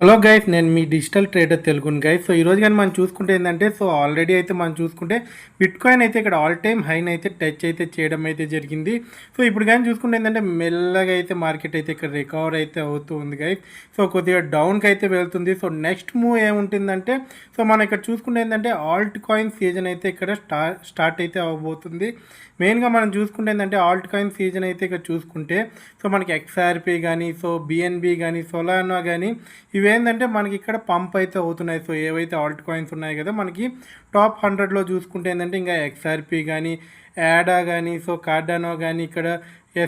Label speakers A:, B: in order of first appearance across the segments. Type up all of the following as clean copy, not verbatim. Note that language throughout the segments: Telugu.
A: హలో గైస్, నేను మీ డిజిటల్ ట్రేడర్ తెలుగుని గైస్. సో ఈరోజు కానీ మనం చూసుకుంటే ఏంటంటే, ఆల్రెడీ అయితే మనం చూసుకుంటే బిట్ కాయిన్ అయితే ఇక్కడ ఆల్ టైమ్ హైన్ అయితే టచ్ అయితే చేయడం అయితే జరిగింది. సో ఇప్పుడు కానీ చూసుకుంటే ఏంటంటే మెల్లగా అయితే మార్కెట్ అయితే ఇక్కడ రికవర్ అయితే అవుతూ ఉంది గైస్. సో కొద్దిగా డౌన్కి అయితే వెళ్తుంది. సో నెక్స్ట్ మూవ్ ఏముంటుందంటే, సో మనం ఇక్కడ చూసుకుంటే ఏంటంటే ఆల్ట్ కాయిన్ సీజన్ అయితే ఇక్కడ స్టార్ట్ అయితే అవ్వబోతుంది. మెయిన్గా మనం చూసుకుంటే ఏంటంటే ఆల్ట్ కాయిన్ సీజన్ అయితే ఇక్కడ చూసుకుంటే, సో మనకి XRP కానీ, సో BNB కానీ, సొలానా కానీ ఇవేంటంటే మనకి ఇక్కడ పంప్ అయితే అవుతున్నాయి. సో ఏవైతే ఆల్ట్ కాయిన్స్ ఉన్నాయి కదా, మనకి టాప్ 100లో చూసుకుంటే ఏంటంటే ఇంకా XRP కానీ, యాడా కానీ, సో కార్డానో కానీ, ఇక్కడ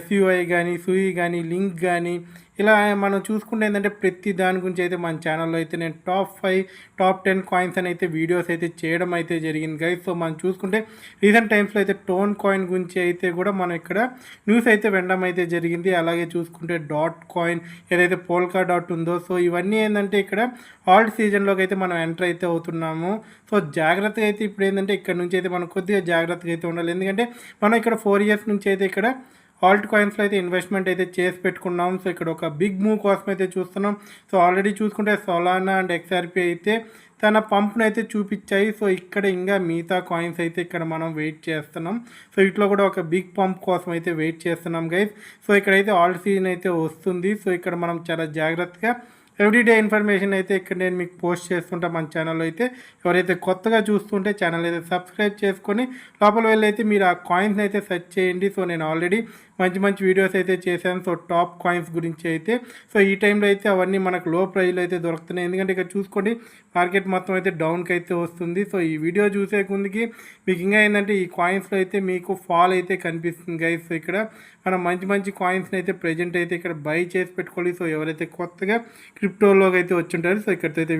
A: SUI కానీ, సూయి కానీ, లింక్ కానీ, ఇలా మనం చూసుకుంటే ఏంటంటే ప్రతి దాని గురించి అయితే మన ఛానల్లో అయితే నేను టాప్ 5 టాప్ 10 కాయిన్స్ అని అయితే వీడియోస్ అయితే చేయడం అయితే జరిగింది గైస్. సో మనం చూసుకుంటే రీసెంట్ టైమ్స్లో అయితే టోన్ కాయిన్ గురించి అయితే కూడా మనం ఇక్కడ న్యూస్ అయితే వినడం అయితే జరిగింది. అలాగే చూసుకుంటే డాట్ కాయిన్ ఏదైతే పోల్కా డాట్ ఉందో, సో ఇవన్నీ ఏంటంటే ఇక్కడ ఆల్ట్ సీజన్లోకి అయితే మనం ఎంటర్ అయితే అవుతున్నాము. సో జాగ్రత్తగా అయితే ఇప్పుడు ఏంటంటే ఇక్కడ నుంచి అయితే మనం కొద్దిగా జాగ్రత్తగా అయితే ఉండాలి. ఎందుకంటే మనం ఇక్కడ 4 ఇయర్స్ నుంచి అయితే ఇక్కడ ఆల్ట్ కాయిన్స్లో అయితే ఇన్వెస్ట్మెంట్ అయితే చేసి పెట్టుకున్నాం. సో ఇక్కడ ఒక బిగ్ మూవ్ కోసం అయితే చూస్తున్నాం. సో ఆల్రెడీ చూసుకుంటే సొలానా అండ్ XRP అయితే తన పంప్ను అయితే చూపించాయి. సో ఇక్కడ ఇంకా మిగతా కాయిన్స్ అయితే ఇక్కడ మనం వెయిట్ చేస్తున్నాం. సో ఇట్లా కూడా ఒక బిగ్ పంప్ కోసం అయితే వెయిట్ చేస్తున్నాం గైస్. సో ఇక్కడైతే ఆల్ట్ సీజన్ అయితే వస్తుంది. సో ఇక్కడ మనం చాలా జాగ్రత్తగా ఎవ్రీడే ఇన్ఫర్మేషన్ అయితే ఇక్కడ నేను మీకు పోస్ట్ చేస్తుంటా మన ఛానల్లో. అయితే ఎవరైతే కొత్తగా చూస్తుంటే ఛానల్ అయితే సబ్స్క్రైబ్ చేసుకొని లోపల వెళ్ళి అయితే మీరు ఆ కాయిన్స్ అయితే సెర్చ్ చేయండి. సో నేను ఆల్రెడీ మంచి మంచి వీడియోస్ అయితే చేశాను. సో టాప్ కాయిన్స్ గురించి అయితే సో ఈ టైంలో అయితే అవన్నీ మనకు లో ప్రైజ్లో అయితే దొరుకుతున్నాయి. ఎందుకంటే ఇక్కడ చూసుకోండి మార్కెట్ మొత్తం అయితే డౌన్కి అయితే వస్తుంది. సో ఈ వీడియో చూసే ముందుకి మీకు ఇంకా ఏంటంటే ఈ కాయిన్స్లో అయితే మీకు ఫాల్ అయితే కనిపిస్తుంది గైస్. సో ఇక్కడ మనం మంచి మంచి కాయిన్స్ని అయితే ప్రజెంట్ అయితే ఇక్కడ బై చేసి పెట్టుకోవాలి. సో ఎవరైతే కొత్తగా క్రిప్టోలోకి అయితే వచ్చి ఉంటారో సో ఇక్కడితో అయితే